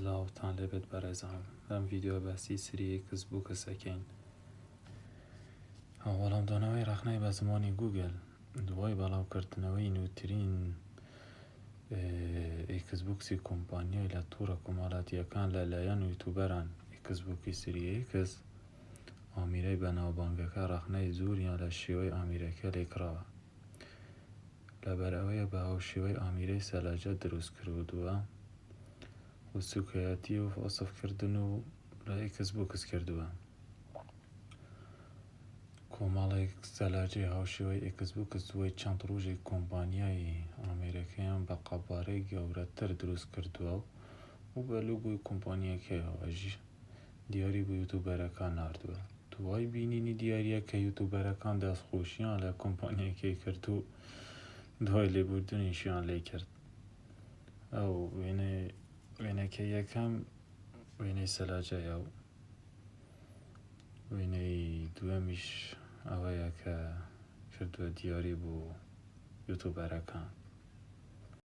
سلااوتان لێبێت بەڕێزان لەم ڤیدیۆ باسی سریە کەسبووکە سەکەین. وەڵام دۆنەوەی ڕاخنەی بە زمانی گوگل دوای بەڵاوکردنەوەی نووترین ئێکسبووکسی کۆمپانیای لە تووڕە کۆمەڵایەتیەکان لەلایەن یوتیوبەران ئێکسبووکی سریەی کەس ئامیرەی بەناوبانگەکە ڕاخنەی زۆریان لە شێوەی ئامیرەکە لێکراوە. لەبەر ئەوەیە بە هاوشێوەی ئامیرەی سەلاجە دروست کردووە و سوکایەتی و وەسفکردن و لە ئێکسبووکس کردووە. کۆمەڵێک سەلاجەی هاوشێوەی ئێکسبووکس دوای چەند ڕۆژێک کۆمپانیای ئامێرەکەیان بە قەبارەی گەورەتر دروست کردووە و بە لۆگۆی کۆمپانیەکەیەوەژ دیاری بۆ یوتیوبەرەکان ناردووە. دوای بینینی دیاریە کە یوتیوبەرەکان دەستخۆشییان لە کۆمپانیەکەی کرد و دوای لێبوردنیشیان لێ کرد. ئەو وێنەکە یەکەم وێنەی سەلاجەیە و وێنەی دووەمیش ئەوەیە کە کردووە دیاری بۆ یوتیوبەرەکان.